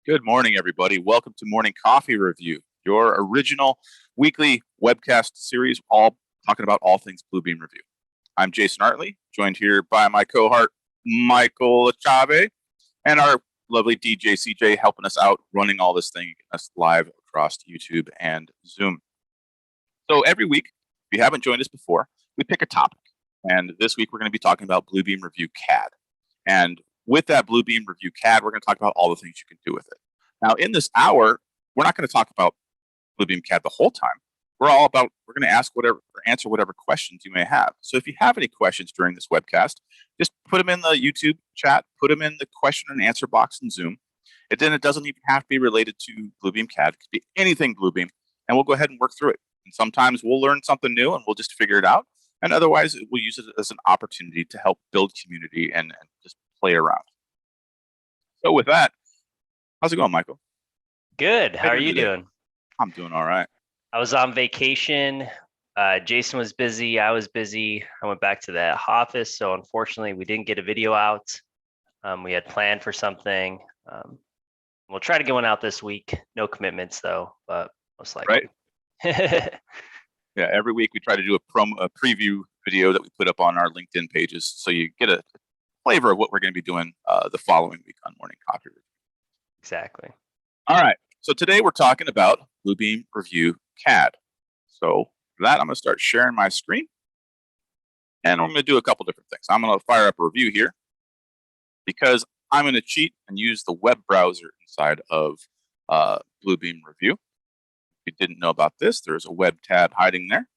Good morning, everybody. Welcome to Morning Coffee Review, your original weekly webcast series, all talking about all things Bluebeam Review. I'm Jason Hartley, joined here by my cohort, Michael Chave, and our lovely DJ CJ helping us out, running all this thing, getting us live across YouTube and Zoom. So every week, if you haven't joined us before, we pick a topic. And this week, we're going to be talking about Bluebeam Review CAD. And with that Bluebeam Review CAD, we're going to talk about all the things you can do with it. Now, in this hour, we're not going to talk about Bluebeam CAD the whole time. We're going to ask whatever, or answer whatever questions you may have. So if you have any questions during this webcast, just put them in the YouTube chat, put them in the question and answer box in Zoom. And then it doesn't even have to be related to Bluebeam CAD. It could be anything Bluebeam, and we'll go ahead and work through it. And sometimes we'll learn something new and we'll just figure it out. And otherwise, we'll use it as an opportunity to help build community and just play around. So with that, how's it going, Michael? Good. How are you doing? I'm doing all right. I was on vacation. Jason was busy. I was busy. I went back to the office. So unfortunately, we didn't get a video out. We had planned for something. We'll try to get one out this week. No commitments, though, but most likely. Right. Yeah, every week we try to do a preview video that we put up on our LinkedIn pages, so you get a flavor of what we're going to be doing the following week on Morning Coffee Review. Exactly. All right. So today we're talking about Bluebeam Review CAD. So for that, I'm going to start sharing my screen, and I'm going to do a couple different things. I'm going to fire up a review here because I'm going to cheat and use the web browser inside of Bluebeam Review. If you didn't know about this, there's a web tab hiding there,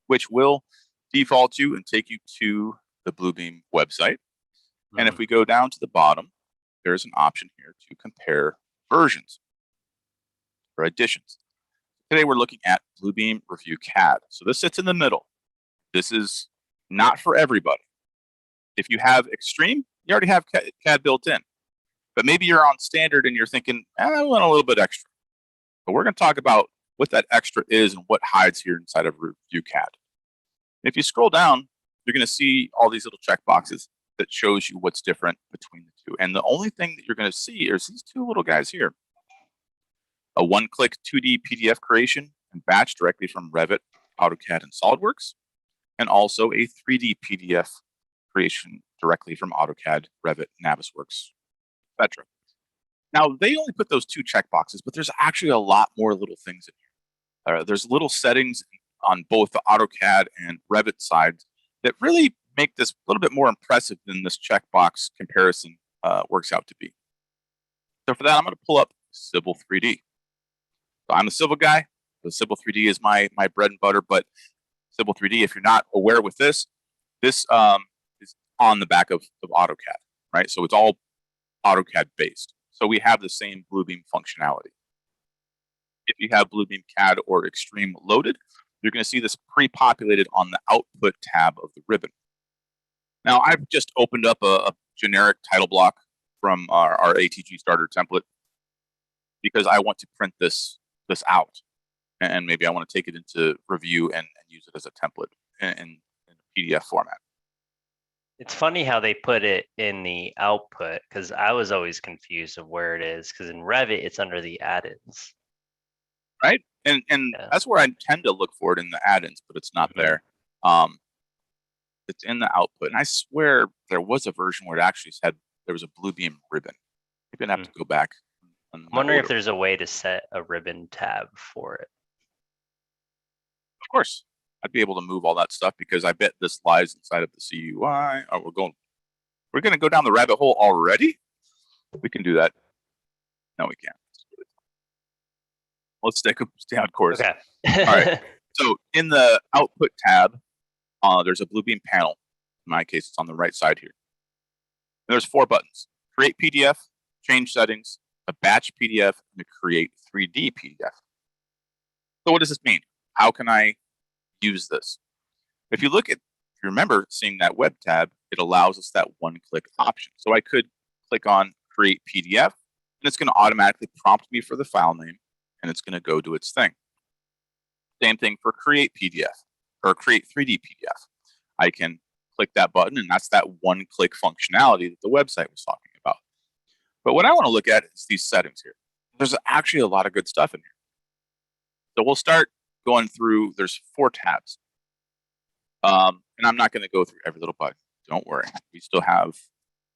which will default you and take you to the Bluebeam website. And if we go down to the bottom, there's an option here to compare versions or editions. Today we're looking at Bluebeam Review CAD. So this sits in the middle. This is not for everybody. If you have Extreme, you already have CAD built in. But maybe you're on Standard and you're thinking, I want a little bit extra. But we're going to talk about what that extra is and what hides here inside of Review CAD. If you scroll down, you're going to see all these little checkboxes that shows you what's different between the two. And the only thing that you're going to see is these two little guys here. A one-click 2D PDF creation and batch directly from Revit, AutoCAD, and SolidWorks. And also a 3D PDF creation directly from AutoCAD, Revit, Navisworks, etc. Now, they only put those two checkboxes, but there's actually a lot more little things in here. There's little settings on both the AutoCAD and Revit sides that really make this a little bit more impressive than this checkbox comparison works out to be. So for that, I'm going to pull up Civil 3D. So I'm a Civil guy. The Civil 3D is my bread and butter, but Civil 3D, if you're not aware with this is on the back of AutoCAD, right? So it's all AutoCAD based. So we have the same Bluebeam functionality. If you have Bluebeam CAD or Extreme loaded, you're going to see this pre-populated on the Output tab of the ribbon. Now, I've just opened up a generic title block from our ATG starter template because I want to print this out. And maybe I want to take it into Review and use it as a template in PDF format. It's funny how they put it in the output, because I was always confused of where it is, because in Revit, it's under the add-ins. Right? And yeah, that's where I tend to look for it in the add-ins, but it's not there. It's in the output. And I swear there was a version where it actually said there was a Bluebeam ribbon. You're going to have to go back. I'm wondering if there's a way to set a ribbon tab for it. Of course. I'd be able to move all that stuff because I bet this lies inside of the CUI. Oh, we're going to go down the rabbit hole already? We can do that. No, we can't. Let's stay on course. Okay. All right. So in the Output tab, there's a Bluebeam panel. In my case, it's on the right side here. And there's 4 buttons: Create PDF, Change Settings, a Batch PDF, and a Create 3D PDF. So what does this mean? How can I use this? If you remember seeing that web tab, it allows us that one-click option. So I could click on Create PDF, and it's going to automatically prompt me for the file name, and it's going to go do its thing. Same thing for Create PDF or Create 3D PDF. I can click that button, and that's that one-click functionality that the website was talking about. But what I want to look at is these settings here. There's actually a lot of good stuff in here. So we'll start going through, there's 4 tabs. And I'm not going to go through every little button. Don't worry. We still have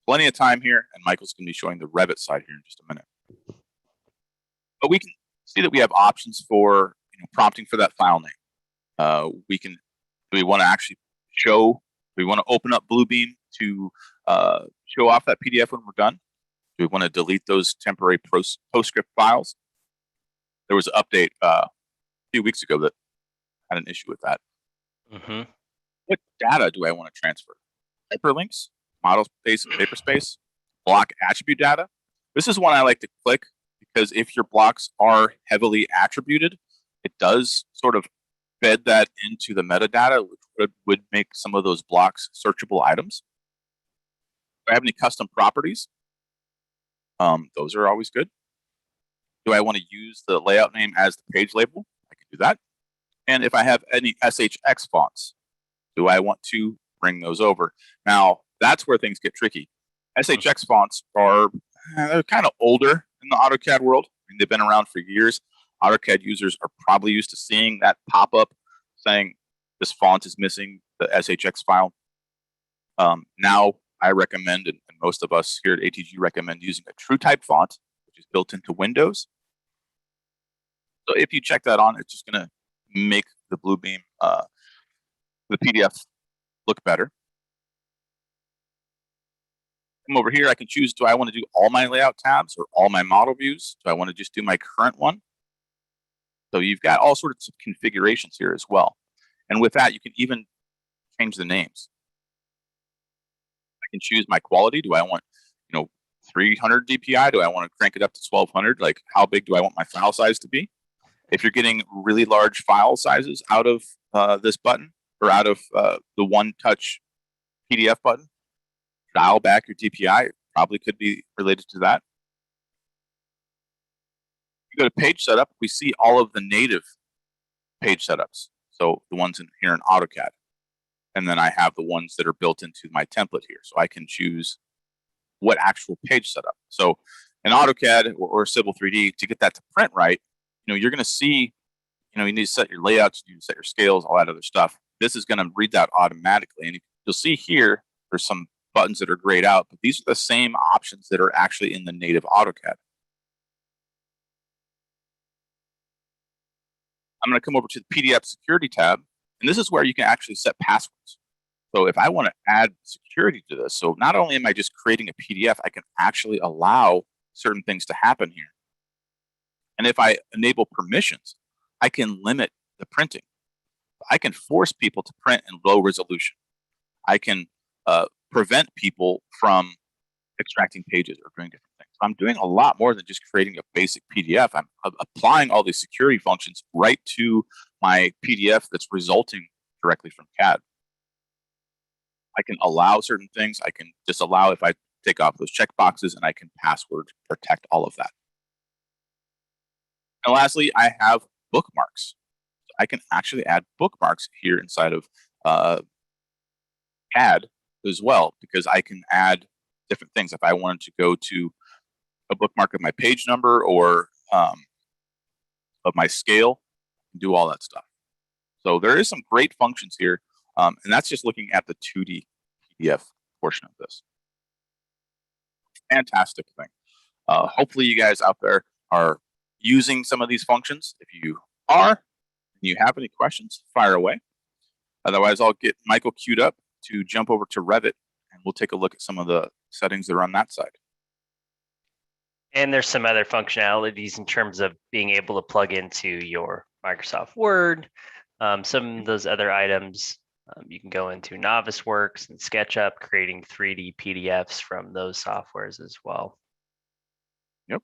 plenty of time here, and Michael's going to be showing the Revit side here in just a minute. But we can see that we have options for prompting for that file name. Do we want to actually show, do we want to open up Bluebeam to show off that PDF when we're done? Do we want to delete those temporary PostScript files? There was an update a few weeks ago that had an issue with that. Mm-hmm. What data do I want to transfer? Hyperlinks, model space, and paper space, block attribute data. This is one I like to click because if your blocks are heavily attributed, it does sort of bed that into the metadata, which would make some of those blocks searchable items. Do I have any custom properties? Those are always good. Do I want to use the layout name as the page label? I can do that. And if I have any Shx fonts, do I want to bring those over? Now, that's where things get tricky. Shx fonts are they're kind of older in the AutoCAD world. I mean, they've been around for years. AutoCAD users are probably used to seeing that pop up saying this font is missing the SHX file. Now, I recommend, and most of us here at ATG recommend using a Truetype font, which is built into Windows. So if you check that on, it's just going to make the Bluebeam, the PDF look better. Come over here, I can choose, do I want to do all my layout tabs or all my model views? Do I want to just do my current one? So you've got all sorts of configurations here as well. And with that, you can even change the names. I can choose my quality. Do I want, 300 DPI? Do I want to crank it up to 1200? Like, how big do I want my file size to be? If you're getting really large file sizes out of this button or out of the one-touch PDF button, dial back your DPI. It probably could be related to that. You go to page setup, we see all of the native page setups. So the ones in here in AutoCAD. And then I have the ones that are built into my template here. So I can choose what actual page setup. So in AutoCAD or Civil 3D, to get that to print right, you're going to see, you need to set your layouts, you need to set your scales, all that other stuff. This is going to read that automatically. And you'll see here, there's some buttons that are grayed out, but these are the same options that are actually in the native AutoCAD. I'm going to come over to the PDF security tab, and this is where you can actually set passwords. So if I want to add security to this, so not only am I just creating a PDF, I can actually allow certain things to happen here. And if I enable permissions, I can limit the printing. I can force people to print in low resolution. I can prevent people from extracting pages or doing different things. I'm doing a lot more than just creating a basic PDF. I'm applying all these security functions right to my PDF that's resulting directly from CAD. I can allow certain things. I can disallow if I take off those checkboxes, and I can password protect all of that. And lastly, I have bookmarks. I can actually add bookmarks here inside of CAD as well, because I can add different things. If I wanted to go to a bookmark of my page number or of my scale, do all that stuff. So there is some great functions here, and that's just looking at the 2D PDF portion of this. Fantastic thing. Hopefully you guys out there are using some of these functions. If you are, and you have any questions, fire away. Otherwise, I'll get Michael queued up to jump over to Revit, and we'll take a look at some of the settings that are on that side. And there's some other functionalities in terms of being able to plug into your Microsoft Word. Some of those other items, you can go into Navisworks and SketchUp, creating 3D PDFs from those softwares as well. Yep.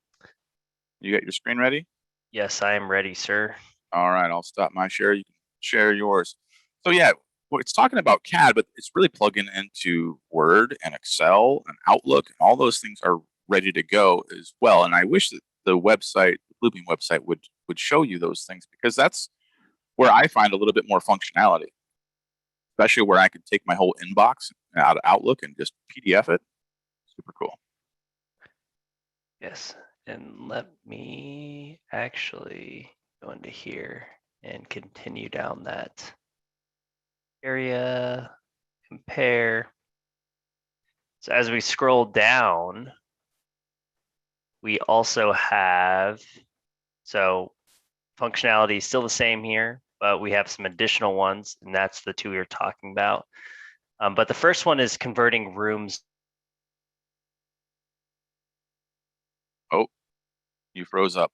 You got your screen ready? Yes, I am ready, sir. All right, I'll stop my share. You can share yours. So yeah, well, it's talking about CAD, but it's really plugging into Word and Excel and Outlook, and all those things are ready to go as well. And I wish that the website, the Bluebeam website, would show you those things, because that's where I find a little bit more functionality, especially where I could take my whole inbox out of Outlook and just PDF it. Super cool. Yes, and let me actually go into here and continue down that area, compare. So as we scroll down, we also have, so functionality is still the same here, but we have some additional ones, and that's the two we were talking about. But the first one is converting rooms. Oh, you froze up.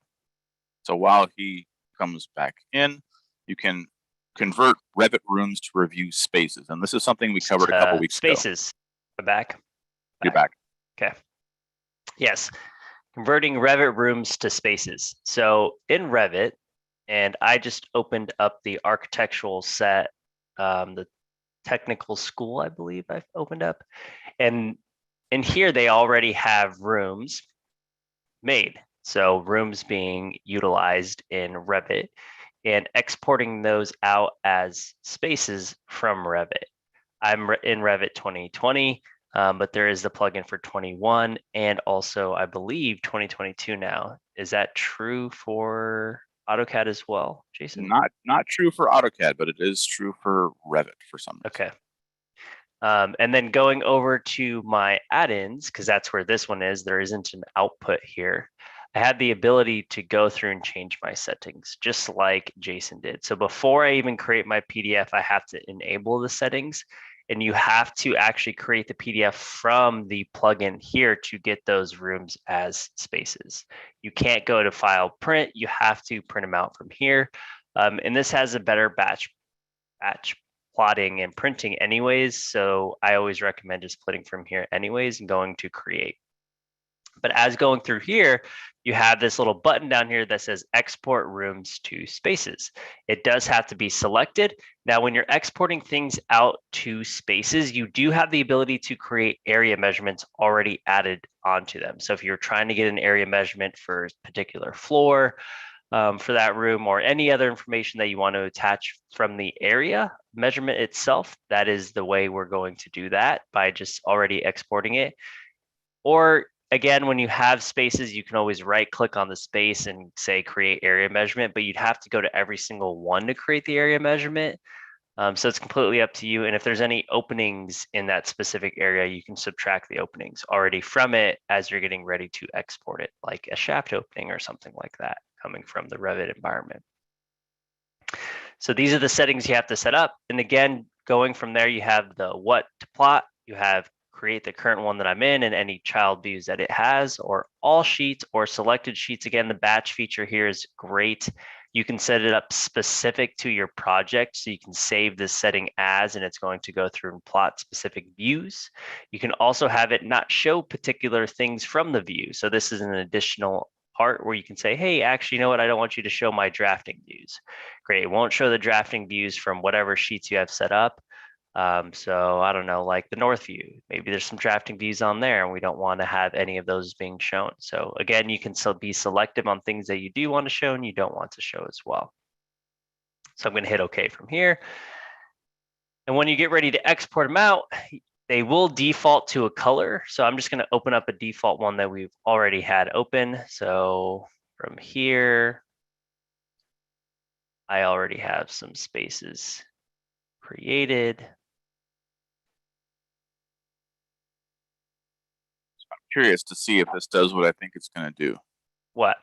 So while he comes back in, you can convert Revit rooms to review spaces. And this is something we covered a couple weeks ago. Spaces. Back. You're back. Okay. Yes. Converting Revit rooms to spaces. So in Revit, and I just opened up the architectural set, the technical school, I believe I've opened up. And in here, they already have rooms made. So rooms being utilized in Revit and exporting those out as spaces from Revit. I'm in Revit 2020, but there is the plugin for 21 and also I believe 2022 now. Is that true for AutoCAD as well, Jason? Not true for AutoCAD, but it is true for Revit for some reason. Okay. And then going over to my add-ins, because that's where this one is, there isn't an output here. I had the ability to go through and change my settings, just like Jason did. So before I even create my PDF, I have to enable the settings, and you have to actually create the PDF from the plugin here to get those rooms as spaces. You can't go to File, Print. You have to print them out from here. And this has a better batch plotting and printing anyways. So I always recommend just splitting from here anyways and going to create. But as going through here, you have this little button down here that says export rooms to spaces. It does have to be selected. Now, when you're exporting things out to spaces, you do have the ability to create area measurements already added onto them. So if you're trying to get an area measurement for a particular floor, for that room or any other information that you want to attach from the area measurement itself, that is the way we're going to do that by just already exporting it. Or again, when you have spaces, you can always right click on the space and say create area measurement, but you'd have to go to every single one to create the area measurement. So it's completely up to you. And if there's any openings in that specific area, you can subtract the openings already from it as you're getting ready to export it, like a shaft opening or something like that coming from the Revit environment. So these are the settings you have to set up. And again, going from there, you have the what to plot, you have create the current one that I'm in and any child views that it has, or all sheets or selected sheets. Again, the batch feature here is great. You can set it up specific to your project. So you can save this setting as, and it's going to go through and plot specific views. You can also have it not show particular things from the view. So this is an additional part where you can say, hey, actually, you know what? I don't want you to show my drafting views. Great. It won't show the drafting views from whatever sheets you have set up. So I don't know, like the north view, maybe there's some drafting views on there and we don't want to have any of those being shown. So again, you can still be selective on things that you do want to show and you don't want to show as well. So I'm going to hit OK from here. And when you get ready to export them out, they will default to a color. So I'm just going to open up a default one that we've already had open. So from here, I already have some spaces created. I'm curious to see if this does what I think it's going to do. What?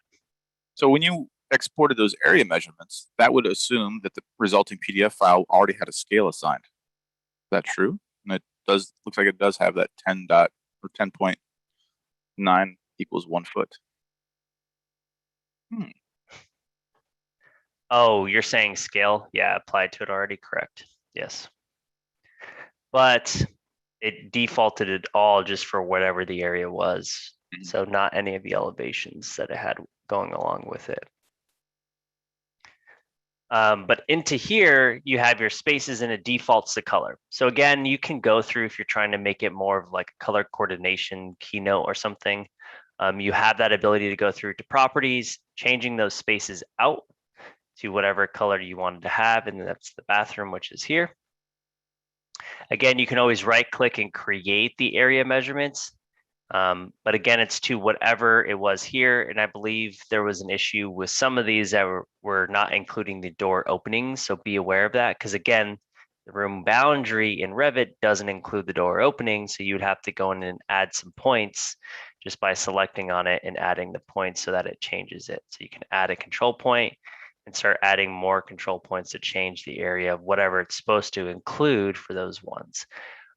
So when you exported those area measurements, that would assume that the resulting PDF file already had a scale assigned. Is that true? And it does, looks like it does have that 10.9 equals 1 foot. Oh, you're saying scale? Yeah, applied to it already, correct. Yes. But it defaulted it all just for whatever the area was. So not any of the elevations that it had going along with it. But into here, you have your spaces and it defaults the color. So again, you can go through if you're trying to make it more of like a color coordination keynote or something. You have that ability to go through to properties, changing those spaces out to whatever color you wanted to have. And that's the bathroom, which is here. Again, you can always right click and create the area measurements. But again, it's to whatever it was here. And I believe there was an issue with some of these that were not including the door openings. So be aware of that. Because again, the room boundary in Revit doesn't include the door opening. So you would have to go in and add some points just by selecting on it and adding the points so that it changes it. So you can add a control point and start adding more control points to change the area of whatever it's supposed to include for those ones.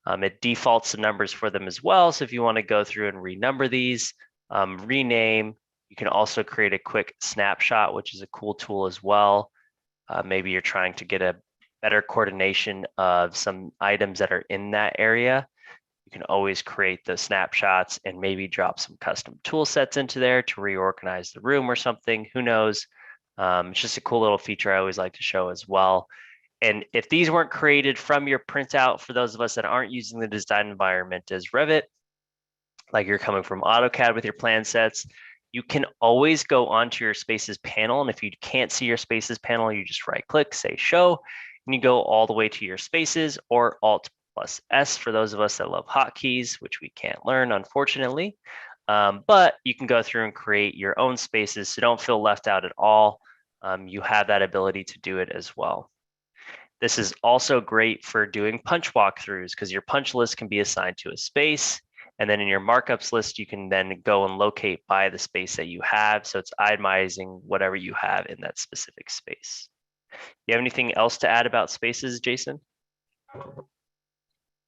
It defaults the numbers for them as well. So if you want to go through and renumber these, rename, you can also create a quick snapshot, which is a cool tool as well. Maybe you're trying to get a better coordination of some items that are in that area. You can always create the snapshots and maybe drop some custom tool sets into there to reorganize the room or something. Who knows? It's just a cool little feature I always like to show as well. And if these weren't created from your printout, for those of us that aren't using the design environment as Revit, like you're coming from AutoCAD with your plan sets, you can always go onto your spaces panel. And if you can't see your spaces panel, you just right click, say show, and you go all the way to your spaces, or Alt+S for those of us that love hotkeys, which we can't learn, unfortunately. But you can go through and create your own spaces, so don't feel left out at all. You have that ability to do it as well. This is also great for doing punch walkthroughs because your punch list can be assigned to a space. And then in your markups list, you can then go and locate by the space that you have. So it's itemizing whatever you have in that specific space. You have anything else to add about spaces, Jason?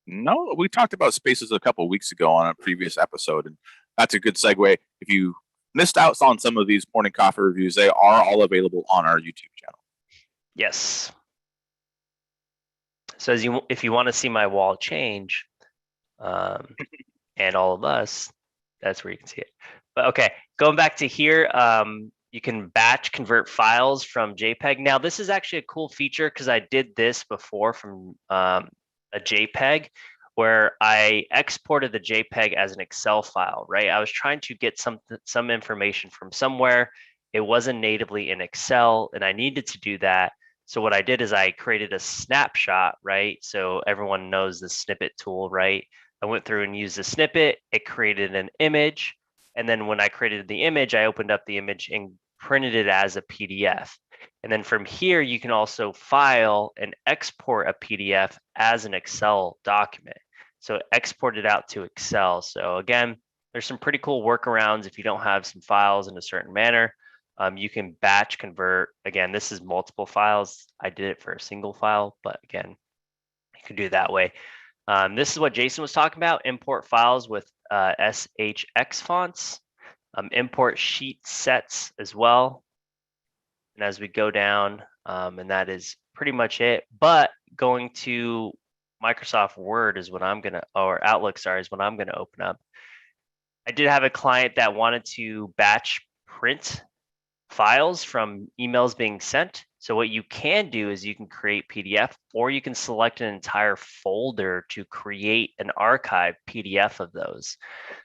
No, we talked about spaces a couple of weeks ago on a previous episode, and that's a good segue. If you missed out on some of these morning coffee reviews, they are all available on our YouTube channel. Yes. So if you want to see my wall change, and all of us, that's where you can see it. But okay, going back to here, you can batch convert files from JPEG. Now, this is actually a cool feature because I did this before from a JPEG where I exported the JPEG as an Excel file, right? I was trying to get some information from somewhere. It wasn't natively in Excel, and I needed to do that. So what I did is I created a snapshot, right? So everyone knows the snippet tool, right? I went through and used the snippet. It created an image. And then when I created the image, I opened up the image and printed it as a PDF. And then from here, you can also file and export a PDF as an Excel document. So export it out to Excel. So again, there's some pretty cool workarounds if you don't have some files in a certain manner. You can batch convert. Again, this is multiple files. I did it for a single file, but again, you can do it that way. This is what Jason was talking about, import files with Shx fonts, import sheet sets as well. And as we go down, and that is pretty much it. But going to Microsoft Word is what I'm going to, or Outlook, sorry, is what I'm going to open up. I did have a client that wanted to batch print files from emails being sent. So what you can do is you can create PDF, or you can select an entire folder to create an archive PDF of those.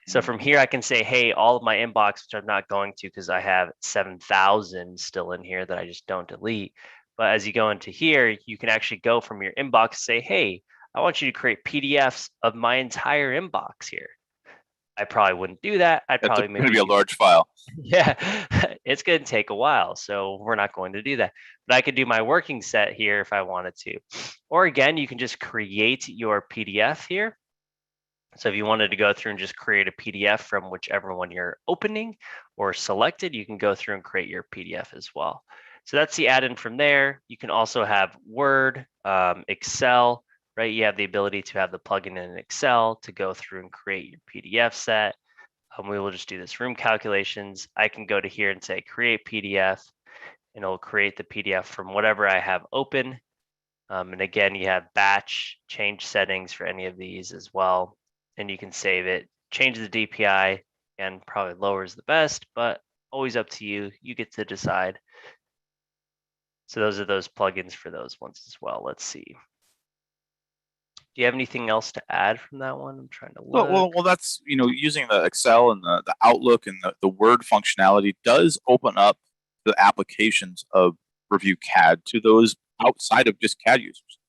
So from here, I can say, hey, all of my inbox, which I'm not going to because I have 7,000 still in here that I just don't delete. But as you go into here, you can actually go from your inbox, say, hey, I want you to create PDFs of my entire inbox here. I probably wouldn't do that. I'd probably It's going to be a large file. Yeah, it's going to take a while, so we're not going to do that. But I could do my working set here if I wanted to. Or again, you can just create your PDF here. So if you wanted to go through and just create a PDF from whichever one you're opening or selected, you can go through and create your PDF as well. So that's the add-in from there. You can also have Word, Excel, right? You have the ability to have the plugin in Excel to go through and create your PDF set. We will just do this room calculations. I can go to here and say create PDF, and it'll create the PDF from whatever I have open. And again, you have batch, change settings for any of these as well. And you can save it, change the DPI, and probably lower is the best, but always up to you. You get to decide. So those are those plugins for those ones as well. Let's see. Do you have anything else to add from that one? I'm trying to look. Well, that's, using the Excel and the Outlook and the Word functionality does open up the applications of Revu CAD to those outside of just CAD users.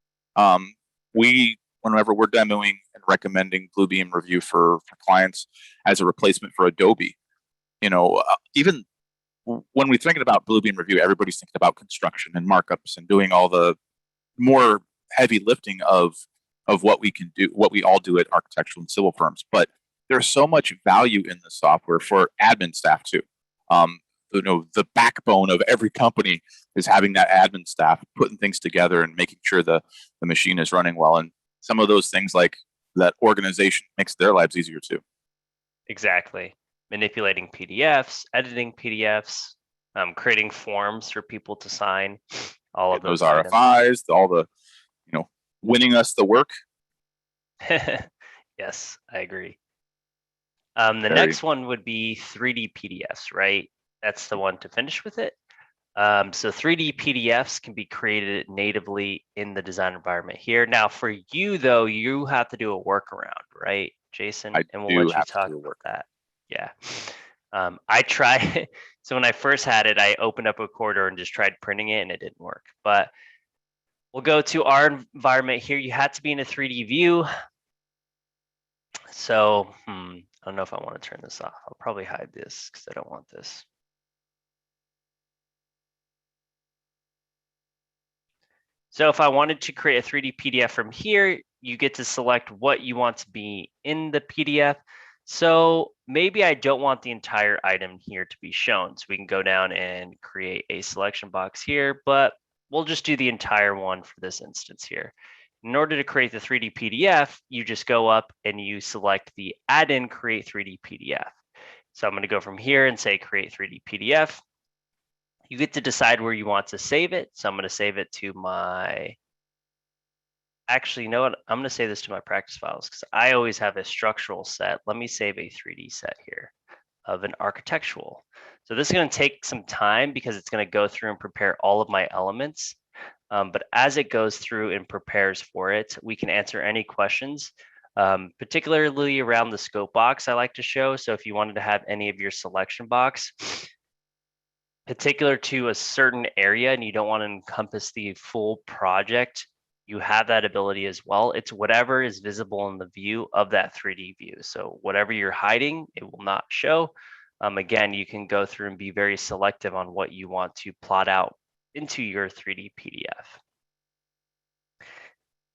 Whenever we're demoing and recommending Bluebeam Review for clients as a replacement for Adobe. Even when we're thinking about Bluebeam Review, everybody's thinking about construction and markups and doing all the more heavy lifting of what we can do, what we all do at architectural and civil firms. But there's so much value in the software for admin staff too. The backbone of every company is having that admin staff putting things together and making sure the machine is running well. And some of those things like that organization makes their lives easier too. Exactly. Manipulating PDFs, editing PDFs, creating forms for people to sign, all of those RFIs, all the, winning us the work. Yes, I agree. The next one would be 3D PDFs, right? That's the one to finish with it. So 3D PDFs can be created natively in the design environment here. Now for you though, you have to do a workaround, right, Jason? And we'll let you talk about that. Yeah. I tried, so when I first had it, I opened up a corridor and just tried printing it and it didn't work. But we'll go to our environment here. You had to be in a 3D view. So I don't know if I want to turn this off. I'll probably hide this because I don't want this. So if I wanted to create a 3D PDF from here, you get to select what you want to be in the PDF. So maybe I don't want the entire item here to be shown. So we can go down and create a selection box here, but we'll just do the entire one for this instance here. In order to create the 3D PDF, you just go up and you select the add-in create 3D PDF. So I'm going to go from here and say create 3D PDF. You get to decide where you want to save it. So I'm going to save it to my, actually, you know what? I'm going to save this to my practice files because I always have a structural set. Let me save a 3D set here of an architectural. So this is going to take some time because it's going to go through and prepare all of my elements. But as it goes through and prepares for it, we can answer any questions, particularly around the scope box I like to show. So if you wanted to have any of your selection box particular to a certain area and you don't want to encompass the full project, you have that ability as well. It's whatever is visible in the view of that 3D view. So whatever you're hiding, it will not show. Again, you can go through and be very selective on what you want to plot out into your 3D PDF.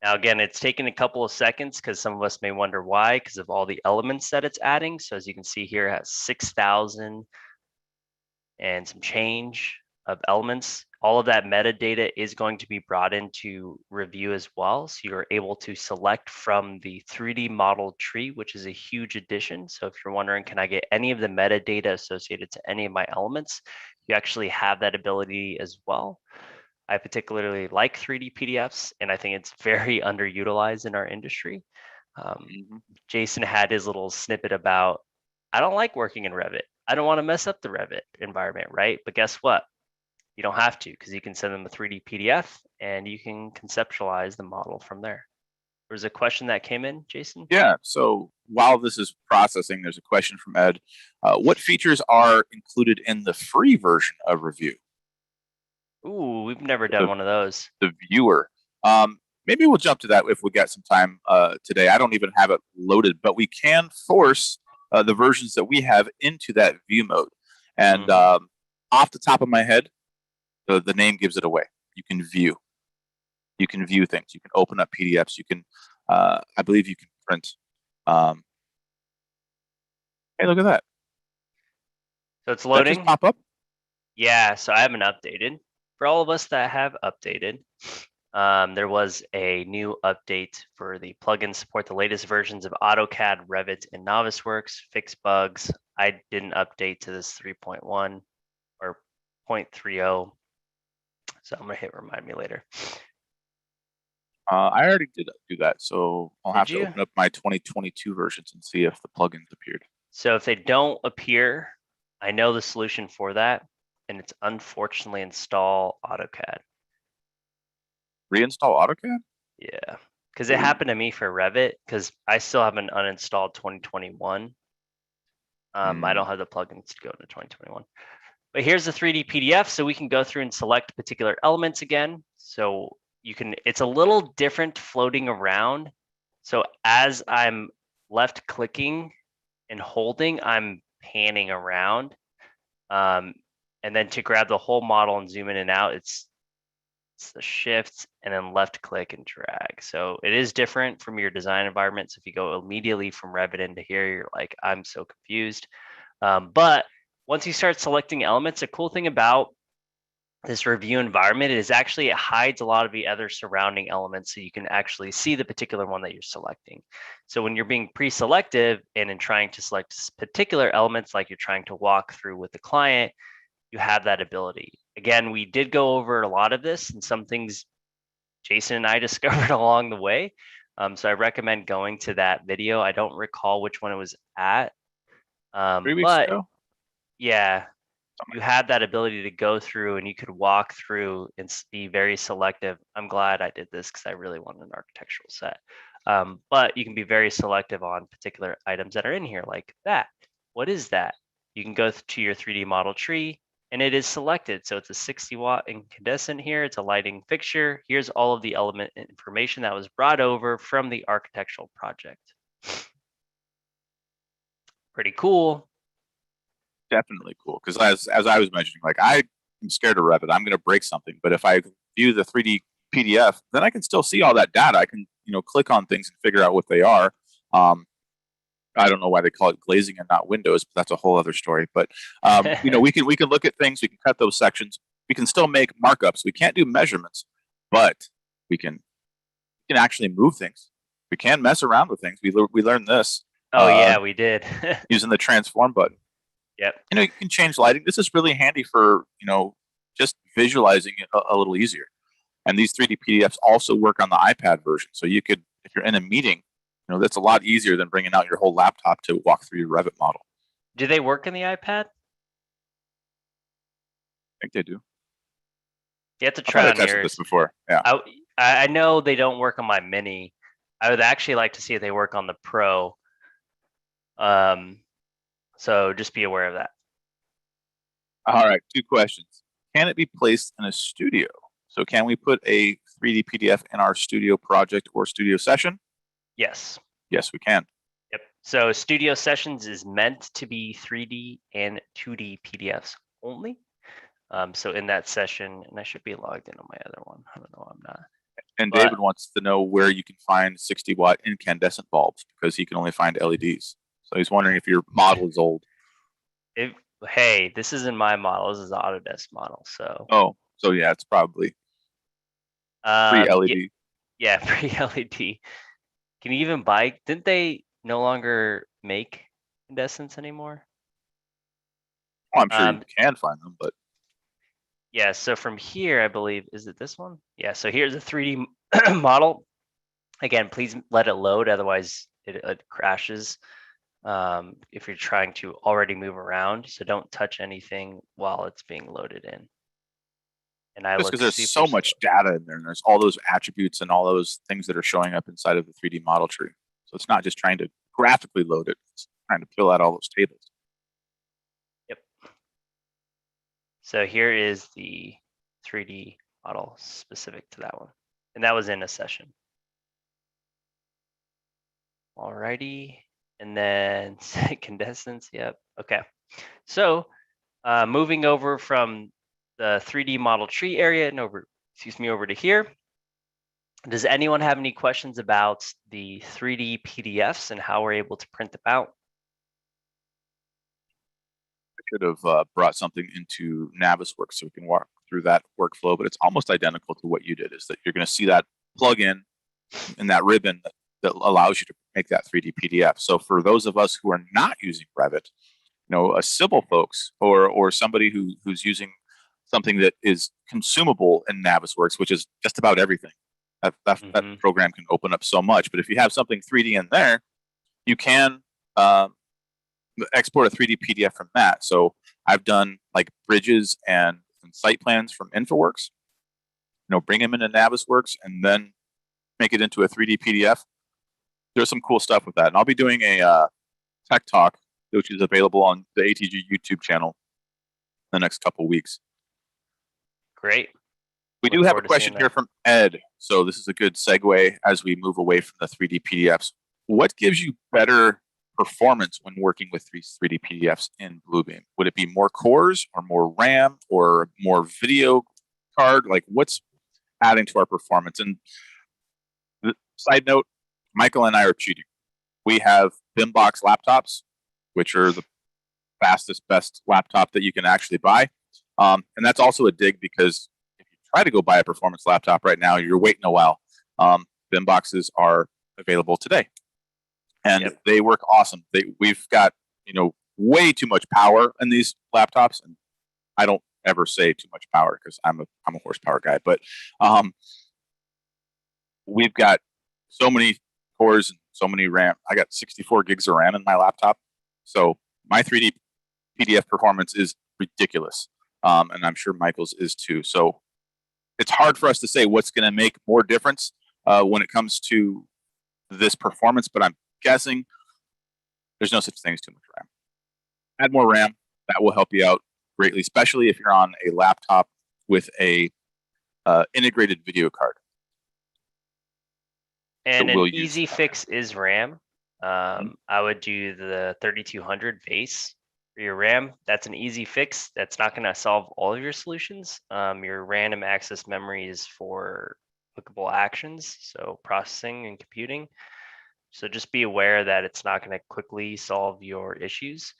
Now, again, it's taken a couple of seconds because some of us may wonder why, because of all the elements that it's adding. So as you can see here, it has 6,000 and some change of elements. All of that metadata is going to be brought into Review as well. So you're able to select from the 3D model tree, which is a huge addition. So if you're wondering, can I get any of the metadata associated to any of my elements? You actually have that ability as well. I particularly like 3D PDFs, and I think it's very underutilized in our industry. Jason had his little snippet about, I don't like working in Revit. I don't want to mess up the Revit environment, right? But guess what? You don't have to, because you can send them a 3D PDF and you can conceptualize the model from there. There's a question that came in, Jason? Yeah, so while this is processing, there's a question from Ed. What features are included in the free version of Review? Ooh, we've never done one of those. The viewer. Maybe we'll jump to that if we got some time today. I don't even have it loaded, but we can force the versions that we have into that view mode. And off the top of my head, the name gives it away. You can view. You can view things. You can open up PDFs. You can, I believe you can print. Hey, look at that. So it's loading. That just pop up? Yeah, so I haven't updated. For all of us that have updated, there was a new update for the plugin support, the latest versions of AutoCAD, Revit, and Navisworks, fix bugs. I didn't update to this 3.1 or 0.30. So I'm gonna hit remind me later. I already did do that, so I'll have to open up my 2022 versions and see if the plugins appeared. So if they don't appear, I know the solution for that, and it's unfortunately install AutoCAD. Reinstall AutoCAD? Yeah, because it happened to me for Revit, because I still have an uninstalled 2021. I don't have the plugins to go into 2021. But here's the 3D PDF, so we can go through and select particular elements again. So you can, it's a little different floating around. So as I'm left clicking and holding, I'm panning around. And then to grab the whole model and zoom in and out, it's the shift and then left click and drag. So it is different from your design environment. So if you go immediately from Revit into here, you're like, I'm so confused. But once you start selecting elements, a cool thing about this review environment is actually it hides a lot of the other surrounding elements so you can actually see the particular one that you're selecting. So when you're being pre-selective and in trying to select particular elements like you're trying to walk through with the client, you have that ability. Again, we did go over a lot of this and some things Jason and I discovered along the way. So I recommend going to that video. I don't recall which one it was at. 3 weeks But ago? yeah, you had that ability to go through and you could walk through and be very selective. I'm glad I did this because I really wanted an architectural set. But you can be very selective on particular items that are in here like that. What is that? You can go to your 3D model tree and it is selected. So it's a 60-watt incandescent here. It's a lighting fixture. Here's all of the element information that was brought over from the architectural project. Pretty cool. Definitely cool. Because as I was mentioning, like I'm scared of Revit. I'm going to break something. But if I view the 3D PDF, then I can still see all that data. I can, click on things and figure out what they are. I don't know why they call it glazing and not windows, but that's a whole other story. But we can look at things. We can cut those sections. We can still make markups. We can't do measurements, but we can actually move things. We can mess around with things. We learned this. Oh yeah, we did. Using the transform button. Yep. You can change lighting. This is really handy for just visualizing it a little easier. And these 3D PDFs also work on the iPad version. So you could, if you're in a meeting, that's a lot easier than bringing out your whole laptop to walk through your Revit model. Do they work in the iPad? I think they do. You have to try on yours. This before. Yeah. I know they don't work on my Mini. I would actually like to see if they work on the Pro. So just be aware of that. All right, 2 questions. Can it be placed in a studio? So can we put a 3D PDF in our studio project or studio session? Yes. Yes, we can. Yep. So studio sessions is meant to be 3D and 2D PDFs only. So in that session, and I should be logged in on my other one. I don't know, I'm not. And David wants to know where you can find 60-watt incandescent bulbs because he can only find LEDs. So he's wondering if your model is old. Hey, this isn't my model. This is the Autodesk model. So. Oh, so yeah, it's probably pre-LED. Yeah, pre-LED. Can you even buy? Didn't they no longer make incandescents anymore? Oh, I'm sure you can find them, but. Yeah, so from here, I believe, is it this one? Yeah, so here's a 3D model. Again, please let it load, otherwise it crashes if you're trying to already move around. So don't touch anything while it's being loaded in. And just because there's so much data in there, and there's all those attributes and all those things that are showing up inside of the 3D model tree. So it's not just trying to graphically load it, it's trying to fill out all those tables. Yep. So here is the 3D model specific to that one. And that was in a session. Alrighty. And then incandescents. Yep. Okay. So moving over from the 3D model tree area and over to here. Does anyone have any questions about the 3D PDFs and how we're able to print them out? I could have brought something into Navisworks so we can walk through that workflow, but it's almost identical to what you did, is that you're going to see that plugin in that ribbon that allows you to make that 3D PDF. So for those of us who are not using Revit, a civil folks or somebody who's using something that is consumable in Navisworks, which is just about everything. That program can open up so much. But if you have something 3D in there, you can export a 3D PDF from that. So I've done like bridges and site plans from InfoWorks, bring them into Navisworks and then make it into a 3D PDF. There's some cool stuff with that. And I'll be doing a tech talk, which is available on the ATG YouTube channel in the next couple weeks. Great. We do Look have a forward to seeing question here that. from Ed. So this is a good segue as we move away from the 3D PDFs. What gives you better performance when working with 3D PDFs in Bluebeam? Would it be more cores or more RAM or more video card? Like what's adding to our performance? And side note, Michael and I are cheating. We have BIMbox laptops, which are the fastest, best laptop that you can actually buy. And that's also a dig because if you try to go buy a performance laptop right now, you're waiting a while. BIMboxes are available today, and they work awesome. We've got way too much power in these laptops, and I don't ever say too much power because I'm a horsepower guy, but we've got so many cores and so many RAM. I got 64 gigs of RAM in my laptop, so my 3D PDF performance is ridiculous, and I'm sure Michael's is too. So it's hard for us to say what's going to make more difference when it comes to this performance, but I'm guessing there's no such thing as too much RAM. Add more RAM. That will help you out greatly, especially if you're on a laptop with a integrated video card. And an easy fix is RAM. I would do the 3200 base for your RAM. That's an easy fix. That's not going to solve all of your solutions. Your random access memory is for clickable actions, so processing and computing. So just be aware that it's not going to quickly solve your issues.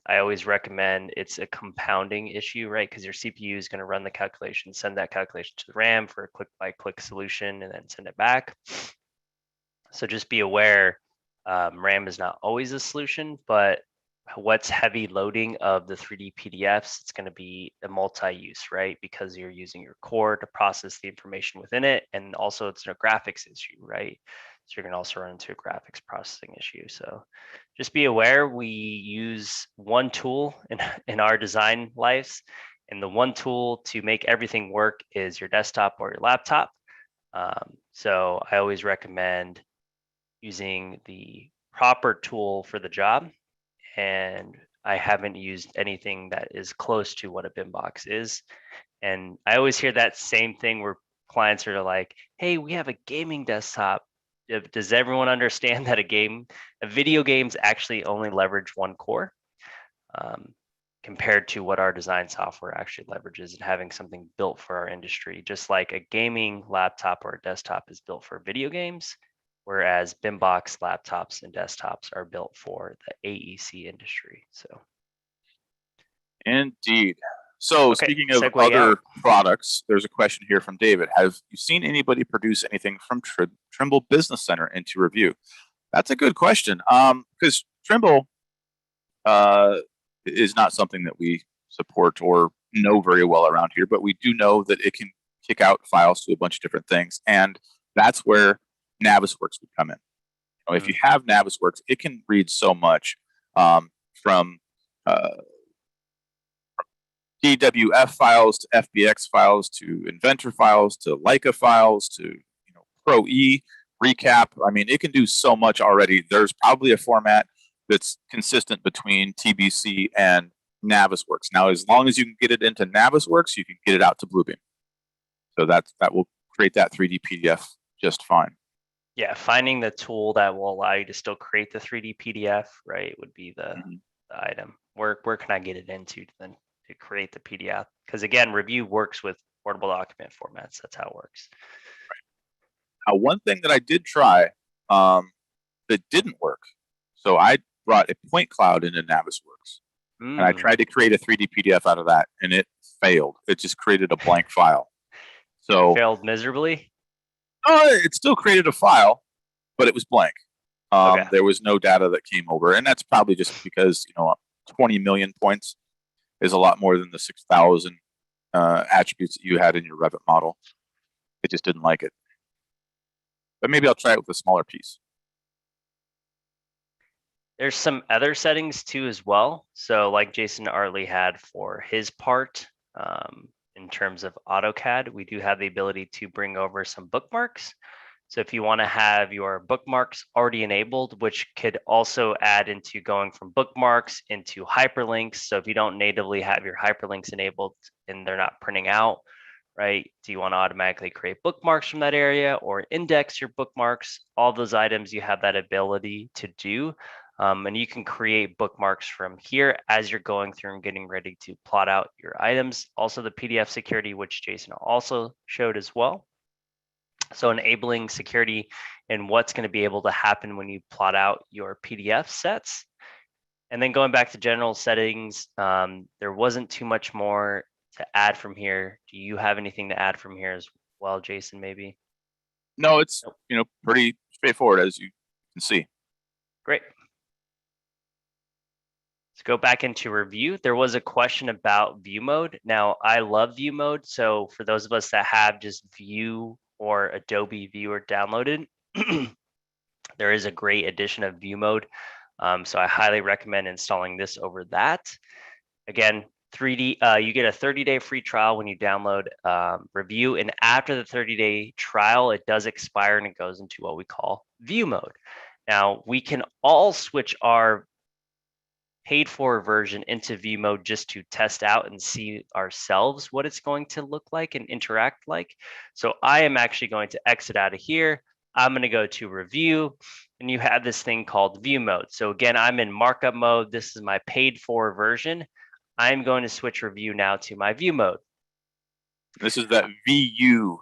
I always recommend it's a compounding issue, right? Because your CPU is going to run the calculation, send that calculation to the RAM for a click-by-click solution, and then send it back. So just be aware, RAM is not always a solution, but what's heavy loading of the 3D PDFs, it's going to be a multi-use, right? Because you're using your core to process the information within it, and also it's a graphics issue, right? So you're going to also run into a graphics processing issue. So just be aware, we use one tool in our design lives, and the one tool to make everything work is your desktop or your laptop. So I always recommend using the proper tool for the job, and I haven't used anything that is close to what a BIMbox is. And I always hear that same thing where clients are like, hey, we have a gaming desktop. Does everyone understand that video games actually only leverage one core compared to what our design software actually leverages, and having something built for our industry, just like a gaming laptop or a desktop is built for video games, whereas BIMbox laptops and desktops are built for the AEC industry. So, indeed. So speaking of other products, there's a question here from David. Have you seen anybody produce anything from Trimble Business Center into review? That's a good question, because Trimble is not something that we support or know very well around here, but we do know that it can kick out files to a bunch of different things, and that's where Navisworks would come in. If you have Navisworks, it can read so much from DWF files to FBX files to Inventor files to Leica files to Pro-E, Recap. I mean, it can do so much already. There's probably a format that's consistent between TBC and Navisworks. Now, as long as you can get it into Navisworks, you can get it out to Bluebeam. So that will create that 3D PDF just fine. Yeah, finding the tool that will allow you to still create the 3D PDF, right, would be the item. Where can I get it into then to create the PDF? Because again, Review works with portable document formats. That's how it works. Right. Now, one thing that I did try that didn't work. So I brought a point cloud into Navisworks, and I tried to create a 3D PDF out of that, and it failed. It just created a blank file. So it failed miserably? It still created a file, but it was blank. There was no data that came over, and that's probably just because 20 million points is a lot more than the 6,000 attributes that you had in your Revit model. It just didn't like it. But maybe I'll try it with a smaller piece. There's some other settings too as well. So like Jason Artley had for his part, in terms of AutoCAD, we do have the ability to bring over some bookmarks. So if you want to have your bookmarks already enabled, which could also add into going from bookmarks into hyperlinks. So if you don't natively have your hyperlinks enabled and they're not printing out, right? Do you want to automatically create bookmarks from that area or index your bookmarks? All those items you have that ability to do. And you can create bookmarks from here as you're going through and getting ready to plot out your items. Also the PDF security, which Jason also showed as well. So enabling security and what's going to be able to happen when you plot out your PDF sets. And then going back to general settings, there wasn't too much more to add from here. Do you have anything to add from here as well, Jason, maybe? No, it's, pretty straightforward, as you can see. Great. Let's go back into review. There was a question about view mode. Now, I love view mode. So for those of us that have just View or Adobe Viewer downloaded, there is a great addition of view mode. So I highly recommend installing this over that. Again, 3D, you get a 30-day free trial when you download Review. And after the 30-day trial, it does expire and it goes into what we call view mode. Now, we can all switch our paid for version into view mode just to test out and see ourselves what it's going to look like and interact like. So I am actually going to exit out of here. I'm going to go to review, and you have this thing called view mode. So again, I'm in markup mode. This is my paid for version. I'm going to switch review now to my view mode. This is that VU.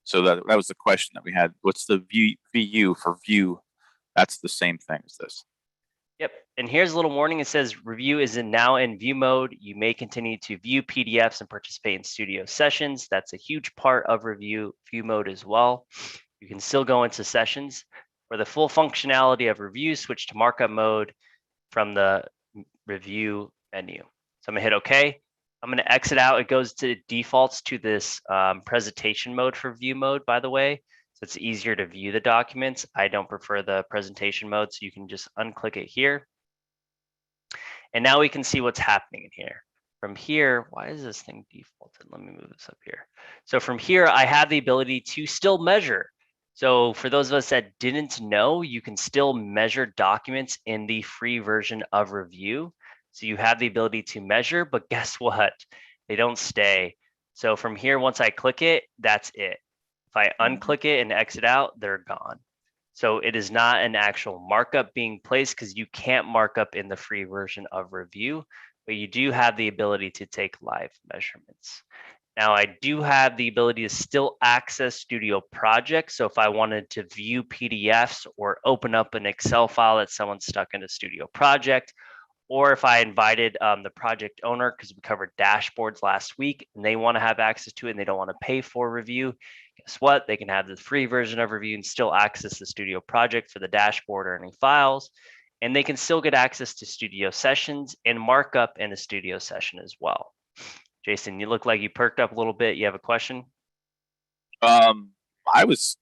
So that was the question that we had. What's the VU for view? That's the same thing as this. Yep, and here's a little warning. It says review is now in view mode. You may continue to view PDFs and participate in studio sessions. That's a huge part of view mode as well. You can still go into sessions. For the full functionality of review, switch to markup mode from the review menu. So I'm gonna hit OK. I'm gonna exit out. It goes to defaults to this presentation mode for view mode, by the way. So it's easier to view the documents. I don't prefer the presentation mode, so you can just unclick it here. And now we can see what's happening in here. From here, why is this thing defaulted? Let me move this up here. So from here, I have the ability to still measure. So for those of us that didn't know, you can still measure documents in the free version of Review. So you have the ability to measure, but guess what? They don't stay. So from here, once I click it, that's it. If I unclick it and exit out, they're gone. So it is not an actual markup being placed because you can't mark up in the free version of Review, but you do have the ability to take live measurements. Now, I do have the ability to still access Studio Project. So if I wanted to view PDFs or open up an Excel file that someone's stuck in a Studio Project, or if I invited the project owner, because we covered dashboards last week, and they want to have access to it and they don't want to pay for Review, guess what? They can have the free version of Review and still access the Studio Project for the dashboard or any files. And they can still get access to Studio Sessions and markup in a Studio Session as well. Jason, you look like you perked up a little bit. You have a question? I was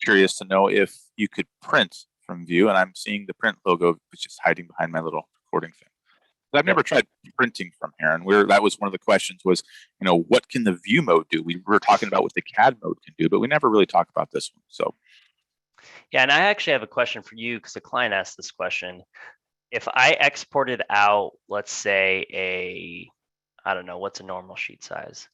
curious to know if you could print from View, and I'm seeing the print logo, which is hiding behind my little recording thing. I've never tried printing from here, and that was one of the questions was, what can the view mode do? We were talking about what the CAD mode can do, but we never really talked about this one. So, yeah, and I actually have a question for you because the client asked this question. If I exported out, let's say I don't know, what's a normal sheet size?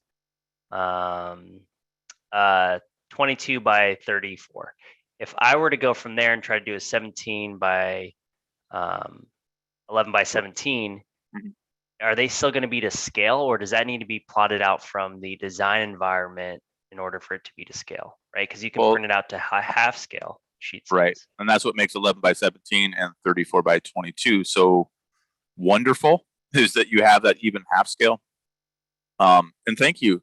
22 by 34. If I were to go from there and try to do a 17 by 11 by 17, are they still going to be to scale, or does that need to be plotted out from the design environment in order for it to be to scale, right? Because you can print it out to half scale sheets. Right, and that's what makes 11 by 17 and 34 by 22 so wonderful, is that you have that even half scale. And thank you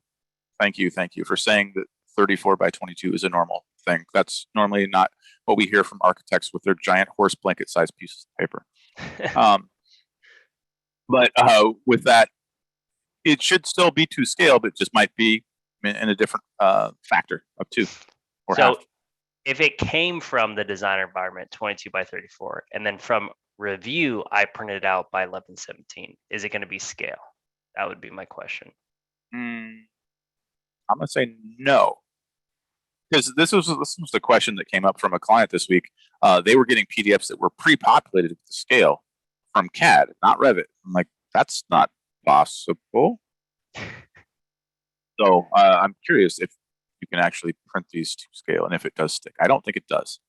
for saying that 34 by 22 is a normal thing. That's normally not what we hear from architects with their giant horse blanket sized pieces of paper. But with that, it should still be to scale, but it just might be in a different factor of 2 or half. If it came from the design environment 22 by 34, and then from Review, I printed it out by 1117, is it going to be scale? That would be my question. I'm going to say no. Because this was the question that came up from a client this week. They were getting PDFs that were pre-populated with the scale from CAD, not Revit. I'm like, that's not possible. So I'm curious if you can actually print these to scale and if it does stick. I don't think it does.